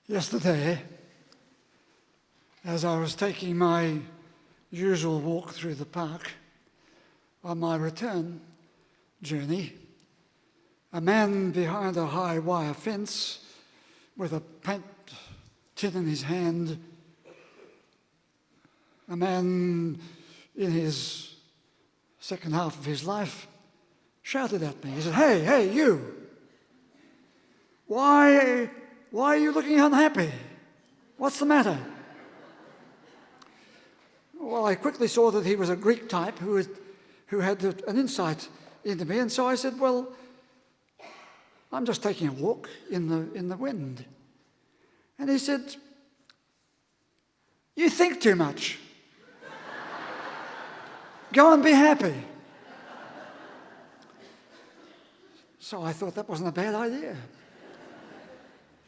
Yesterday, as I was taking my usual walk through the park, on my return journey, a man behind a high wire fence with a paint tin in his hand, a man in his second half of his life, shouted at me. He said, Hey, you! Why are you looking unhappy? What's the matter? Well, I quickly saw that he was a Greek type who had an insight into me, and so I said, well, I'm just taking a walk in the wind. And he said, you think too much. Go and be happy. So I thought that wasn't a bad idea.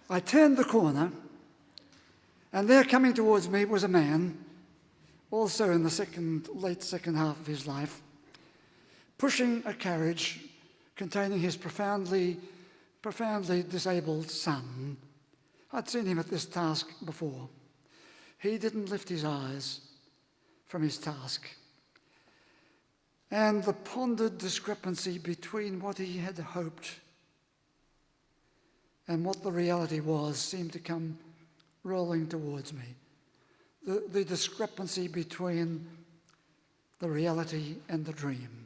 I turned the corner, and there coming towards me was a man, also in the late second half of his life, pushing a carriage containing his profoundly disabled son. I'd seen him at this task before. He didn't lift his eyes from his task. And the pondered discrepancy between what he had hoped and what the reality was seemed to come rolling towards me. The discrepancy between the reality and the dream.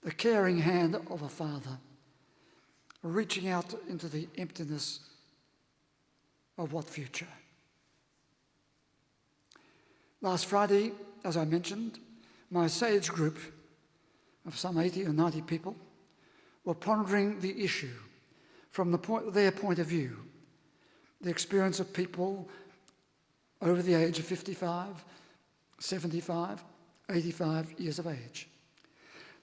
The caring hand of a father reaching out into the emptiness of what future. Last Friday, as I mentioned, my SAGE group of some 80 or 90 people were pondering the issue from their point of view, the experience of people over the age of 55, 75, 85 years of age.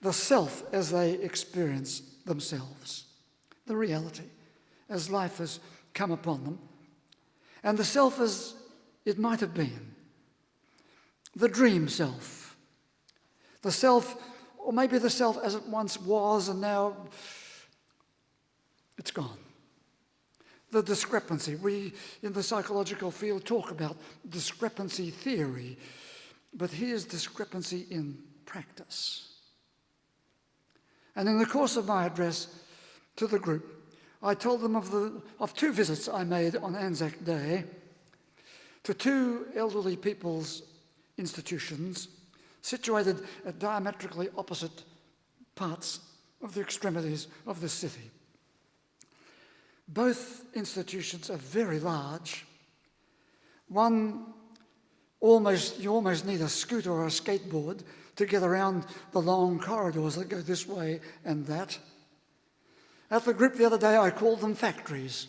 The self as they experience themselves, the reality as life has come upon them, and the self as it might have been, the dream self, the self, or maybe the self as it once was and now it's gone. The discrepancy. We, in the psychological field, talk about discrepancy theory, but here's discrepancy in practice. And in the course of my address to the group, I told them of two visits I made on Anzac Day to two elderly people's institutions situated at diametrically opposite parts of the extremities of the city. Both institutions are very large. One, you almost need a scooter or a skateboard to get around the long corridors that go this way and that. At the group the other day, I called them factories.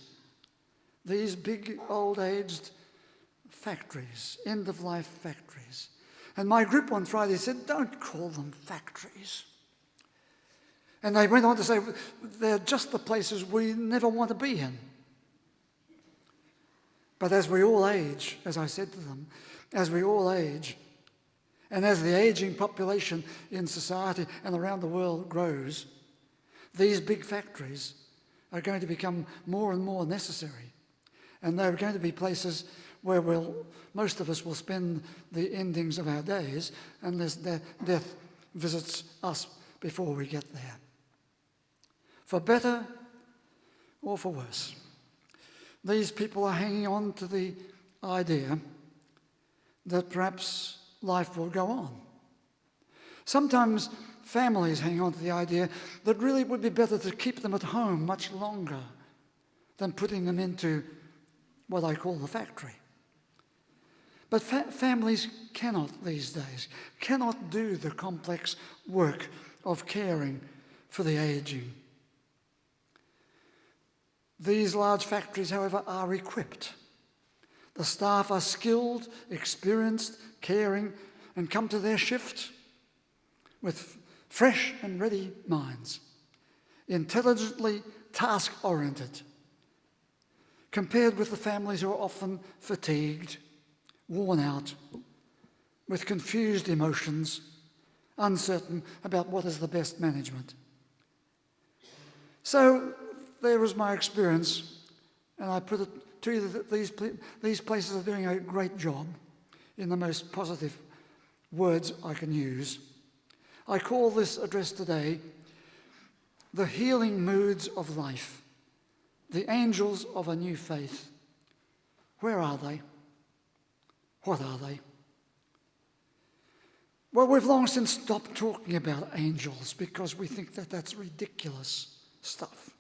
These big, old-aged factories, end-of-life factories. And my group on Friday said, don't call them factories. And they went on to say, they're just the places we never want to be in. But as we all age, as I said to them, as we all age, and as the aging population in society and around the world grows, these big factories are going to become more and more necessary. And they're going to be places where most of us will spend the endings of our days unless death visits us before we get there. For better or for worse, these people are hanging on to the idea that perhaps life will go on. Sometimes families hang on to the idea that really it would be better to keep them at home much longer than putting them into what I call the factory. But families cannot these days, cannot do the complex work of caring for the aging. These large factories, however, are equipped. The staff are skilled, experienced, caring, and come to their shift with fresh and ready minds, intelligently task-oriented, compared with the families who are often fatigued, worn out, with confused emotions, uncertain about what is the best management. So there was my experience And I put it to you that these places are doing a great job in the most positive words I can use. I call this address today the healing moods of life, the angels of a new faith. Where are they? What are they? Well, we've long since stopped talking about angels because we think that that's ridiculous stuff.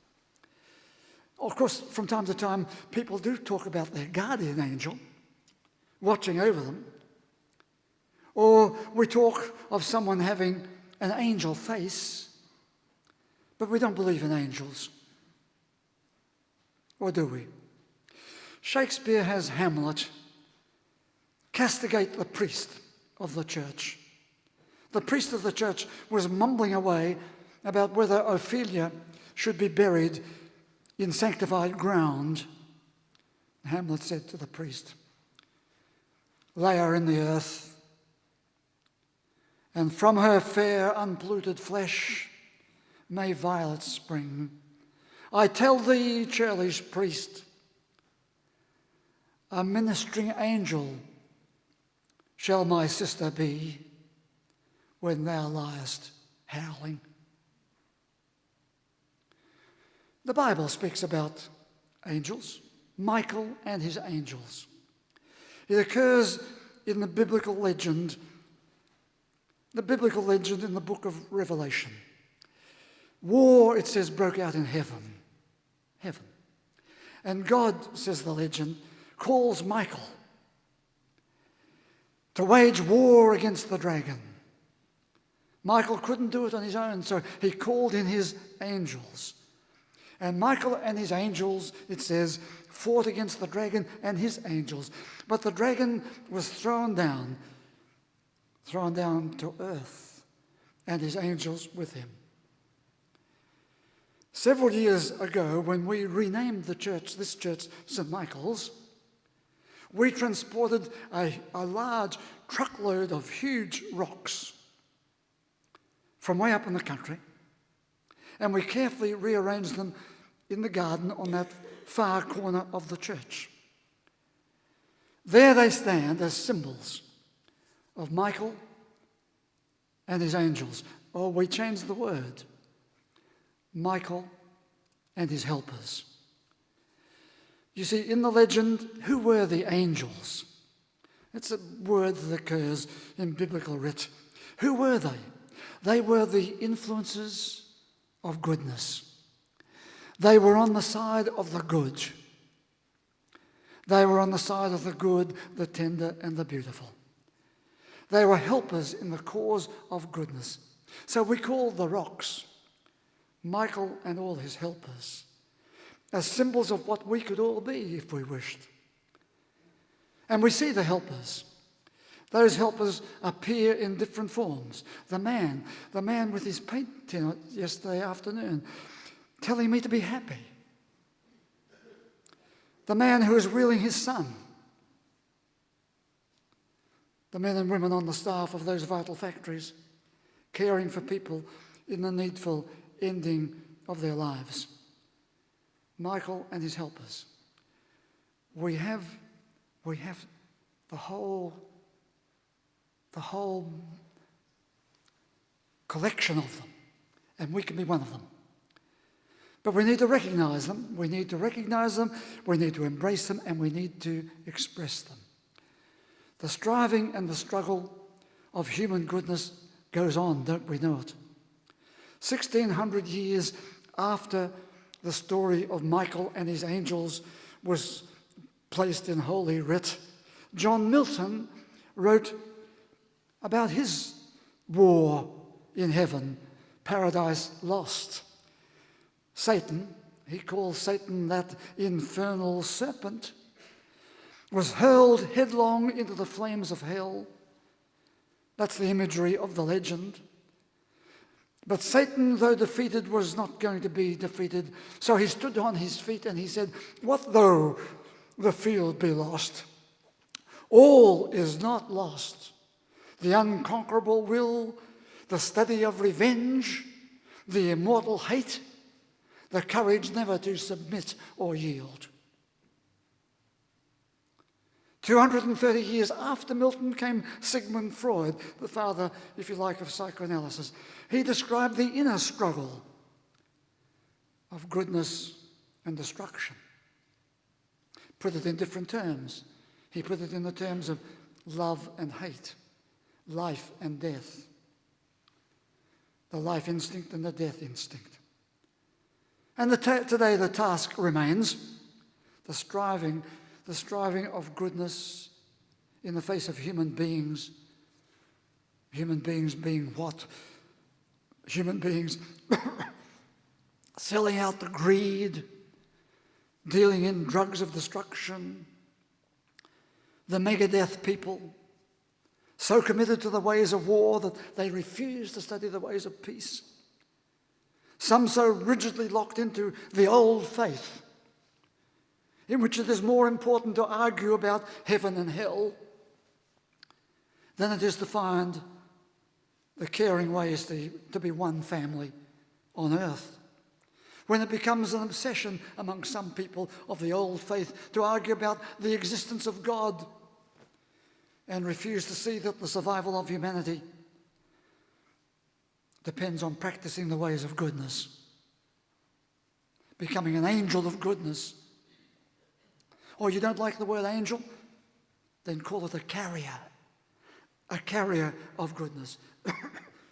Of course, from time to time, people do talk about their guardian angel watching over them. Or we talk of someone having an angel face, but we don't believe in angels. Or do we? Shakespeare has Hamlet castigate the priest of the church. The priest of the church was mumbling away about whether Ophelia should be buried in sanctified ground. Hamlet said to the priest, "Lay her in the earth, and from her fair unpolluted flesh may violets spring. I tell thee, churlish priest, a ministering angel shall my sister be when thou liest howling." The Bible speaks about angels, Michael and his angels. It occurs in the biblical legend in the book of Revelation. War, it says, broke out in heaven. And God, says the legend, calls Michael to wage war against the dragon. Michael couldn't do it on his own, so he called in his angels. And Michael and his angels, it says, fought against the dragon and his angels. But the dragon was thrown down to earth, and his angels with him. Several years ago, when we renamed this church St. Michael's, we transported a large truckload of huge rocks from way up in the country, and we carefully rearranged them in the garden on that far corner of the church. There they stand as symbols of Michael and his angels. Or we changed the word, Michael and his helpers. You see, in the legend, who were the angels? It's a word that occurs in biblical writ. Who were they? They were the influences of goodness. They were on the side of the good. They were on the side of the good, the tender, and the beautiful. They were helpers in the cause of goodness. So we call the rocks Michael and all his helpers as symbols of what we could all be if we wished. And we see the helpers. Those helpers appear in different forms. The man with his paint tin yesterday afternoon, telling me to be happy. The man who is wheeling his son. The men and women on the staff of those vital factories, caring for people in the needful ending of their lives. Michael and his helpers. We have the whole collection of them, and we can be one of them. But we need to recognize them, we need to embrace them, and we need to express them. The striving and the struggle of human goodness goes on, don't we know it? 1600 years after the story of Michael and his angels was placed in Holy Writ, John Milton wrote about his war in heaven, Paradise Lost. Satan, he calls Satan that infernal serpent, was hurled headlong into the flames of hell. That's the imagery of the legend. But Satan, though defeated, was not going to be defeated. So he stood on his feet and he said, "What though the field be lost? All is not lost. The unconquerable will, the study of revenge, the immortal hate, the courage never to submit or yield. 230 years after Milton came Sigmund Freud, the father, if you like, of psychoanalysis. He described the inner struggle of goodness and destruction. Put it in different terms. He put it in the terms of love and hate, life and death, the life instinct and the death instinct. And today the task remains the striving of goodness in the face of human beings. Human beings being what? Human beings selling out to greed, dealing in drugs of destruction, the Megadeth people, so committed to the ways of war that they refuse to study the ways of peace. Some so rigidly locked into the old faith, in which it is more important to argue about heaven and hell than it is to find the caring ways to be one family on earth. When it becomes an obsession among some people of the old faith to argue about the existence of God and refuse to see that the survival of humanity depends on practicing the ways of goodness, becoming an angel of goodness. Or you don't like the word angel? Then call it a carrier of goodness.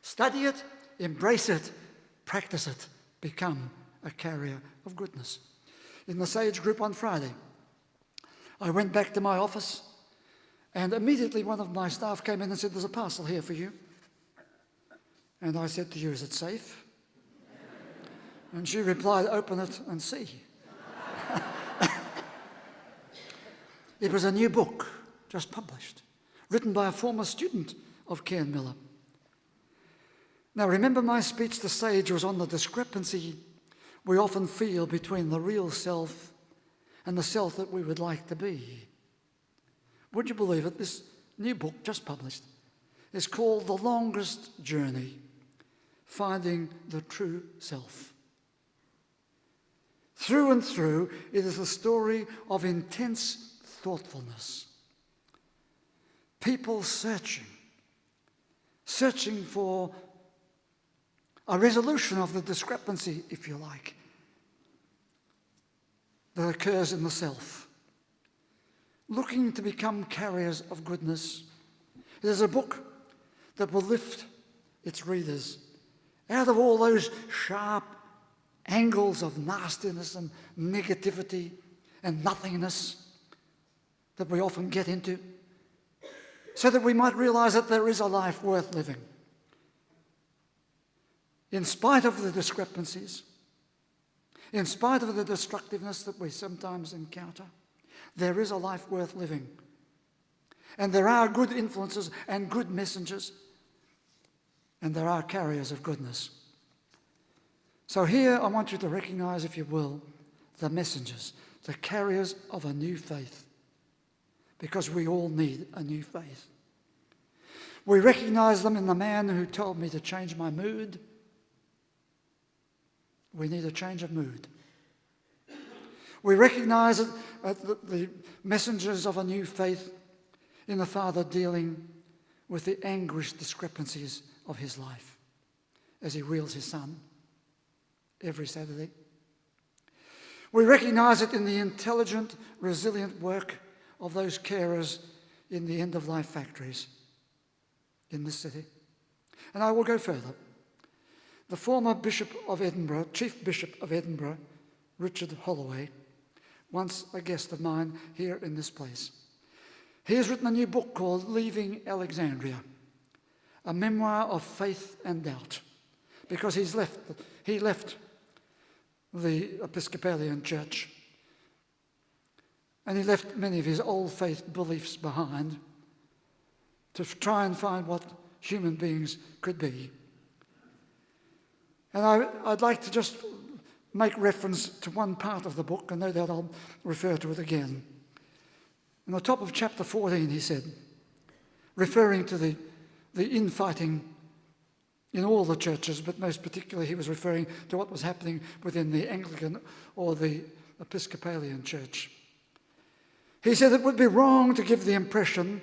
Study it, embrace it, practice it, become a carrier of goodness. In the Sage group on Friday, I went back to my office and immediately one of my staff came in and said, "There's a parcel here for you." And I said to you, "Is it safe?" And she replied, "Open it and see." It was a new book, just published, written by a former student of Cairnmiller. Now, remember my speech to Sage was on the discrepancy we often feel between the real self and the self that we would like to be. Would you believe it? This new book, just published, is called The Longest Journey, Finding the True Self. Through and through, it is a story of intense thoughtfulness. People searching for a resolution of the discrepancy, if you like, that occurs in the self, looking to become carriers of goodness. It is a book that will lift its readers out of all those sharp angles of nastiness and negativity and nothingness that we often get into, so that we might realize that there is a life worth living. In spite of the discrepancies, in spite of the destructiveness that we sometimes encounter, there is a life worth living. And there are good influences and good messengers, and there are carriers of goodness. So here I want you to recognize, if you will, the messengers, the carriers of a new faith, because we all need a new faith. We recognize them in the man who told me to change my mood. We need a change of mood. We recognize the messengers of a new faith in the Father dealing with the anguished discrepancies of his life as he wheels his son every Saturday. We recognize it in the intelligent, resilient work of those carers in the end-of-life factories in this city. And I will go further. The former Bishop of Edinburgh, Chief Bishop of Edinburgh, Richard Holloway, once a guest of mine here in this place. He has written a new book called Leaving Alexandria, a memoir of faith and doubt, because he left the Episcopalian Church, and he left many of his old faith beliefs behind to try and find what human beings could be. And I'd like to just make reference to one part of the book, and no doubt I'll refer to it again. In the top of chapter 14, he said, referring to the infighting in all the churches, but most particularly he was referring to what was happening within the Anglican or the Episcopalian Church. He said it would be wrong to give the impression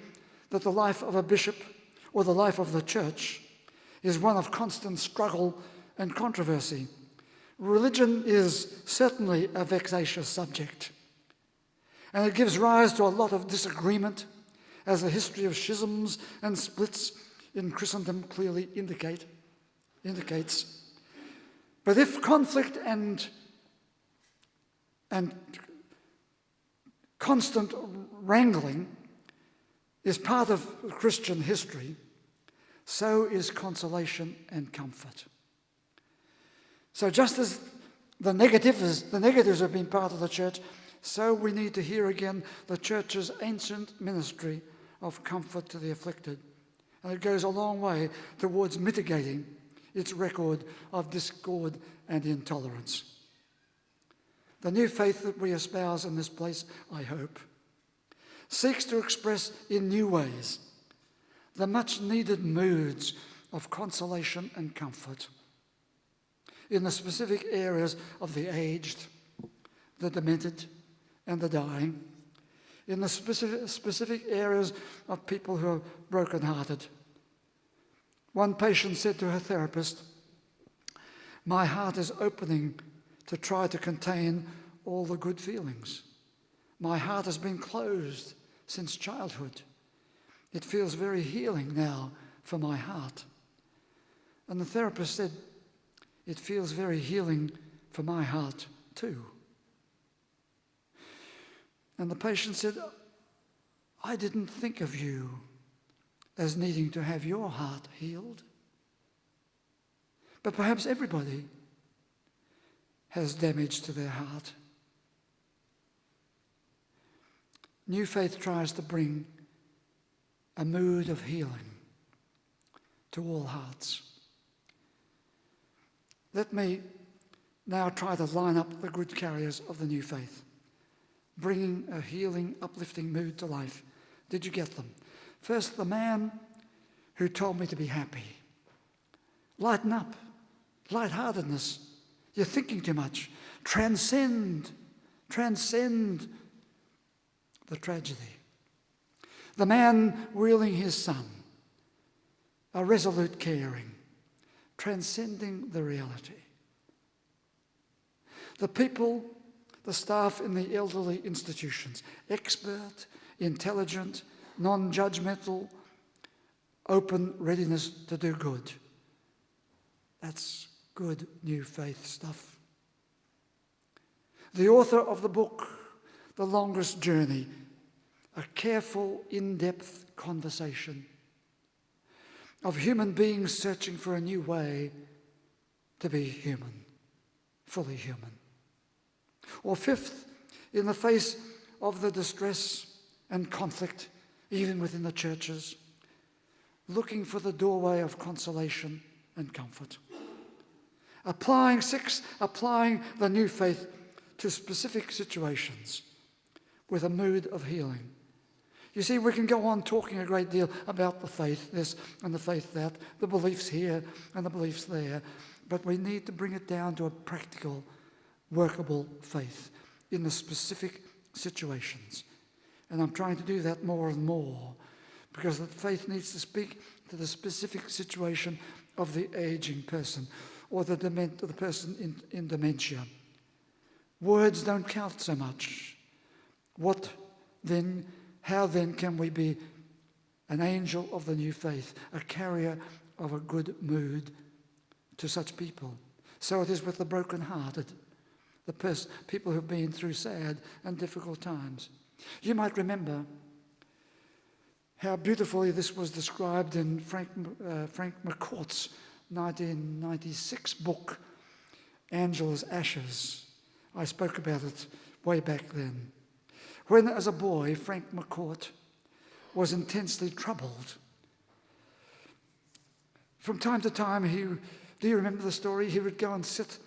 that the life of a bishop or the life of the church is one of constant struggle and controversy. Religion is certainly a vexatious subject, and it gives rise to a lot of disagreement, as the history of schisms and splits in Christendom clearly indicates. But if conflict and constant wrangling is part of Christian history, so is consolation and comfort. So just as the negatives have been part of the church, so we need to hear again the church's ancient ministry of comfort to the afflicted. And it goes a long way towards mitigating its record of discord and intolerance. The new faith that we espouse in this place, I hope, seeks to express in new ways the much-needed moods of consolation and comfort in the specific areas of the aged, the demented, and the dying, in the specific areas of people who are broken-hearted. One patient said to her therapist, "My heart is opening to try to contain all the good feelings. My heart has been closed since childhood. It feels very healing now for my heart." And the therapist said, "It feels very healing for my heart too." And the patient said, "I didn't think of you as needing to have your heart healed. But perhaps everybody has damage to their heart." New faith tries to bring a mood of healing to all hearts. Let me now try to line up the good carriers of the new faith, bringing a healing, uplifting mood to life. Did you get them? First, the man who told me to be happy. Lighten up. Lightheartedness. You're thinking too much. Transcend the tragedy. The man wheeling his son. A resolute caring. Transcending the reality. The people, the staff in the elderly institutions. Expert, intelligent, non-judgmental, open readiness to do good. That's good new faith stuff. The author of the book, The Longest Journey, a careful, in-depth conversation of human beings searching for a new way to be human, fully human. Or fifth, in the face of the distress and conflict, even within the churches, looking for the doorway of consolation and comfort. Applying the new faith to specific situations with a mood of healing. You see, we can go on talking a great deal about the faith this and the faith that, the beliefs here and the beliefs there, but we need to bring it down to a practical, workable faith in the specific situations. And I'm trying to do that more and more, because the faith needs to speak to the specific situation of the aging person or the person in dementia. Words don't count so much. How then can we be an angel of the new faith, a carrier of a good mood to such people? So it is with the broken-hearted, people who've been through sad and difficult times. You might remember how beautifully this was described in Frank McCourt's 1996 book, Angela's Ashes. I spoke about it way back then. When, as a boy, Frank McCourt was intensely troubled. From time to time, do you remember the story? He would go and sit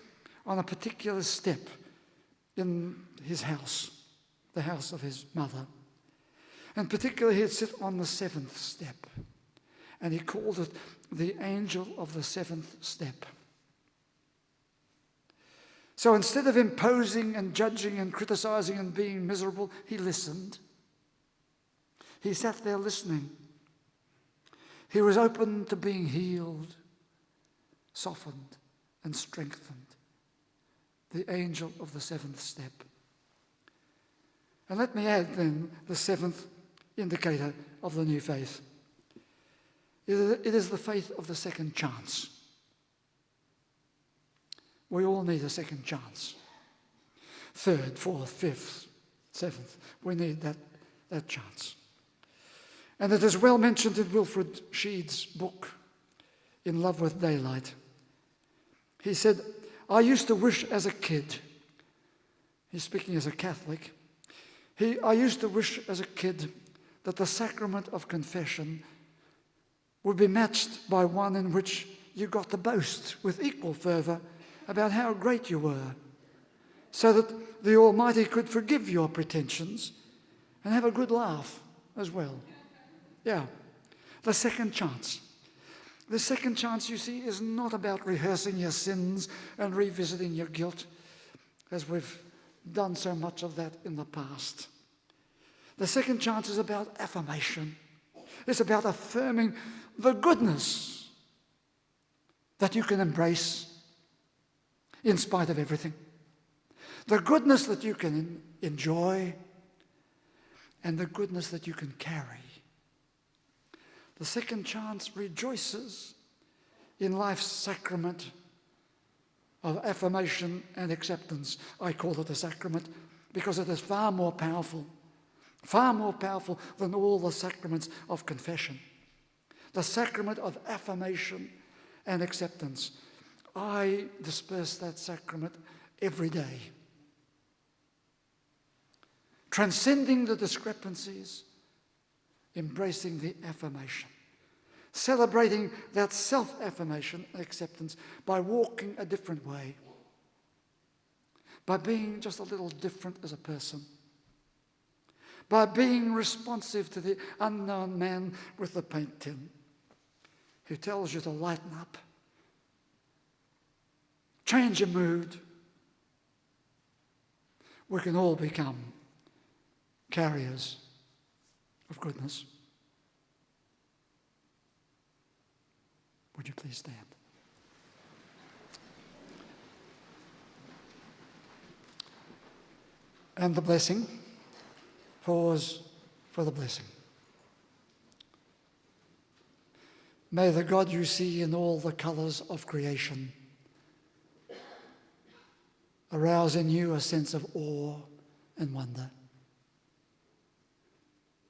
on a particular step in his house, the house of his mother. And particularly, he'd sit on the 7th step. And he called it the angel of the 7th step. So instead of imposing and judging and criticizing and being miserable, he listened. He sat there listening. He was open to being healed, softened, and strengthened. The angel of the seventh step. And let me add then the seventh indicator of the new faith. It is the faith of the second chance. We all need a second chance. Third, fourth, fifth, seventh. We need that chance. And it is well mentioned in Wilfred Sheed's book, In Love with Daylight. He said, I used to wish as a kid, he's speaking as a Catholic, I used to wish as a kid that the sacrament of confession would be matched by one in which you got to boast with equal fervour about how great you were, so that the Almighty could forgive your pretensions and have a good laugh as well. Yeah, the second chance. The second chance, you see, is not about rehearsing your sins and revisiting your guilt, as we've done so much of that in the past. The second chance is about affirmation. It's about affirming the goodness that you can embrace in spite of everything. The goodness that you can enjoy and the goodness that you can carry. The second chance rejoices in life's sacrament of affirmation and acceptance. I call it a sacrament because it is far more powerful than all the sacraments of confession. The sacrament of affirmation and acceptance. I disperse that sacrament every day. Transcending the discrepancies, embracing the affirmation, celebrating that self-affirmation and acceptance by walking a different way, by being just a little different as a person, by being responsive to the unknown man with the paint tin who tells you to lighten up, change your mood. We can all become carriers of goodness. Would you please stand? And the blessing. Pause for the blessing. May the God you see in all the colours of creation arouse in you a sense of awe and wonder.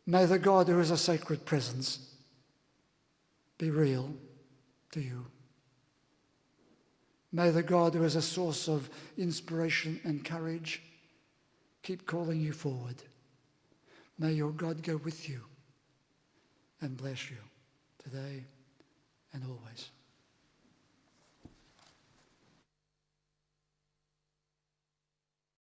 May the God who is a sacred presence be real to you. May the God who is a source of inspiration and courage keep calling you forward. May your God go with you and bless you today and always.